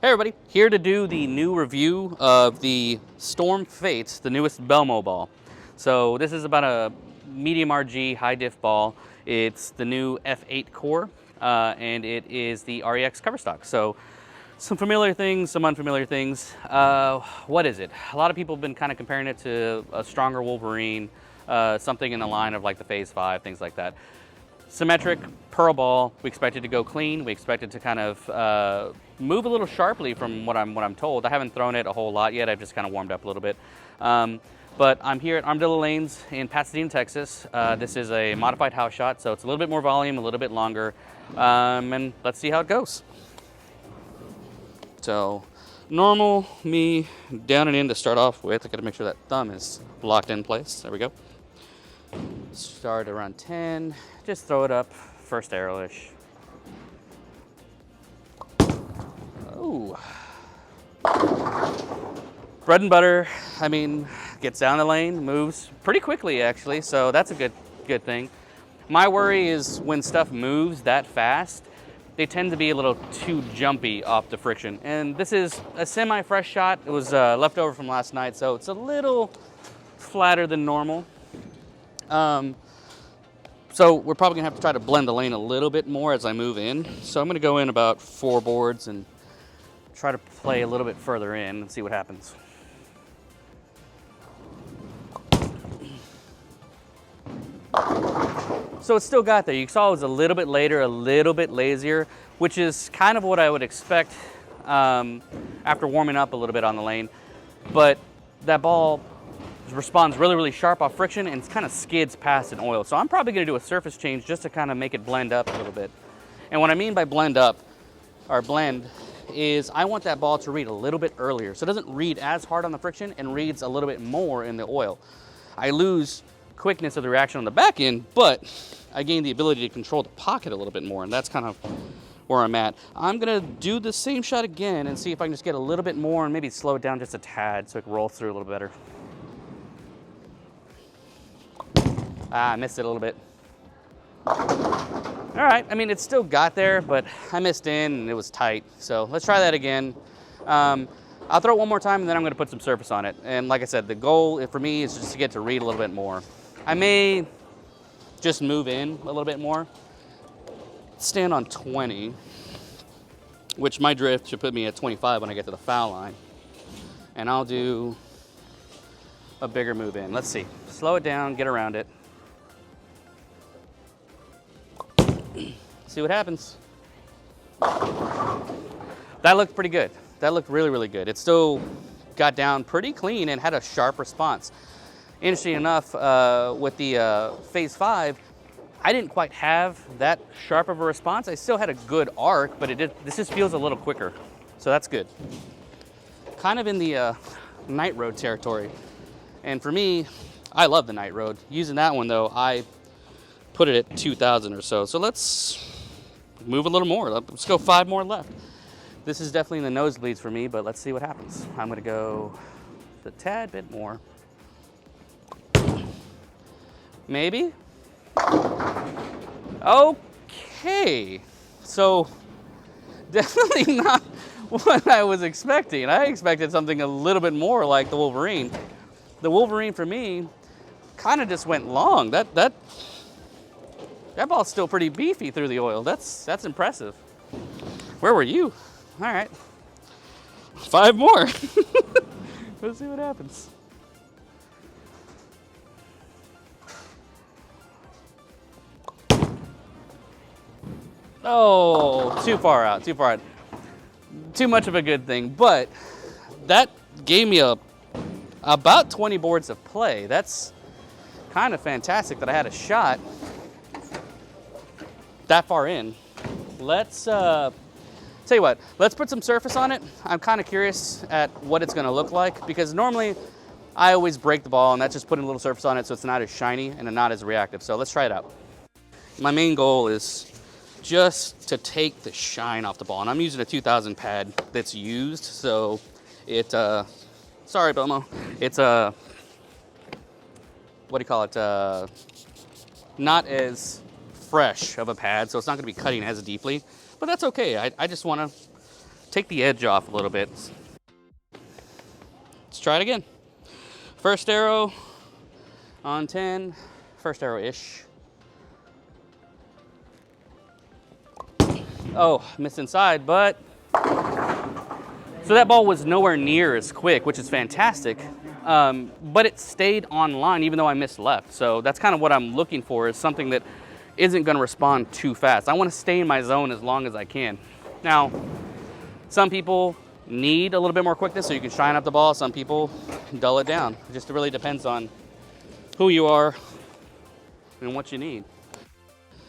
Hey everybody, here to do the new review of the Storm Fates, the newest Belmo ball. So this is about a medium RG high diff ball. It's the new F8 core, and it is the REX cover stock. So some familiar things, some unfamiliar things. What is it? A lot of people have been kind of comparing it to a stronger Wolverine, something in the line of like the Phase 5, things like that. Symmetric, pearl ball. We expect it to go clean. We expect it to kind of move a little sharply from what I'm told. I haven't thrown it a whole lot yet. I've just kind of warmed up a little bit. But I'm here at Armadillo Lanes in Pasadena, Texas. This is a modified house shot, so it's a little bit more volume, a little bit longer, and let's see how it goes. So, normal me down and in to start off with. I got to make sure that thumb is locked in place. There we go. Start around 10. Just throw it up, first arrow-ish. Oh. Bread and butter, I mean, gets down the lane, moves pretty quickly actually, so that's a good thing. My worry is when stuff moves that fast, they tend to be a little too jumpy off the friction. And this is a semi-fresh shot. It was left over from last night, so it's a little flatter than normal. So we're probably gonna have to try to blend the lane a little bit more as I move in. So I'm gonna go in about 4 boards and try to play a little bit further in and see what happens. So it's still got there. You saw it was a little bit later, a little bit lazier, which is kind of what I would expect after warming up a little bit on the lane. But that ball responds really sharp off friction and kind of skids past an oil. So I'm probably going to do a surface change just to kind of make it blend up a little bit. And what I mean by blend up, or blend, is I want that ball to read a little bit earlier. So it doesn't read as hard on the friction and reads a little bit more in the oil. I lose quickness of the reaction on the back end, but I gain the ability to control the pocket a little bit more, and that's kind of where I'm at. I'm going to do the same shot again and see if I can just get a little bit more and maybe slow it down just a tad so it rolls through a little better. I missed it a little bit. All right, I mean, it still got there, but I missed in and it was tight. So let's try that again. I'll throw it one more time and then I'm gonna put some surface on it. And like I said, the goal for me is just to get to read a little bit more. I may just move in a little bit more. Stand on 20, which my drift should put me at 25 when I get to the foul line. And I'll do a bigger move in. Let's see, slow it down, get around it. See what happens. That looked pretty good. That looked really good. It still got down pretty clean and had a sharp response. Interesting enough, with the Phase 5, I didn't quite have that sharp of a response. I still had a good arc, but this just feels a little quicker. So that's good. Kind of in the night road territory. And for me, I love the night road. Using that one though, I put it at 2,000 or so. So let's move a little more. Let's go 5 more left. This is definitely in the nosebleeds for me, but let's see what happens. I'm gonna go a tad bit more. Maybe? Okay. So definitely not what I was expecting. I expected something a little bit more like the Wolverine. The Wolverine for me kind of just went long. That ball's still pretty beefy through the oil. That's impressive. Where were you? All right, 5 more. Let's see what happens. Oh, too far out. Too much of a good thing, but that gave me about 20 boards of play. That's kind of fantastic that I had a shot that far in. Let's tell you what, let's put some surface on it. I'm kind of curious at what it's gonna look like because normally I always break the ball and that's just putting a little surface on it so it's not as shiny and not as reactive. So let's try it out. My main goal is just to take the shine off the ball. And I'm using a 2000 pad that's used. So it, sorry Belmo, it's what do you call it? Not as fresh of a pad, so it's not gonna be cutting as deeply, but that's okay. I just wanna take the edge off a little bit. Let's try it again. First arrow on 10, first arrow-ish. Oh, missed inside, but so that ball was nowhere near as quick, which is fantastic. But it stayed on line even though I missed left. So that's kind of what I'm looking for, is something that isn't going to respond too fast. I want to stay in my zone as long as I can. Now, some people need a little bit more quickness so you can shine up the ball. Some people dull it down. It just really depends on who you are and what you need.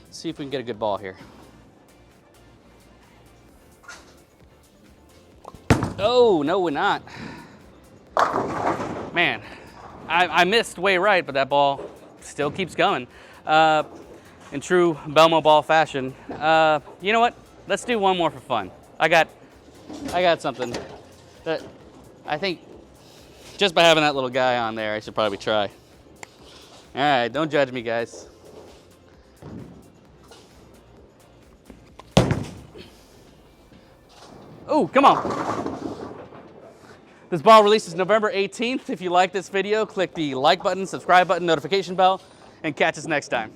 Let's see if we can get a good ball here. Oh, no, we're not. Man, I missed way right, but that ball still keeps going. In true Belmo ball fashion. You know what? Let's do one more for fun. I got something that I think just by having that little guy on there, I should probably try. All right, don't judge me, guys. Oh, come on. This ball releases November 18th. If you like this video, click the like button, subscribe button, notification bell, and catch us next time.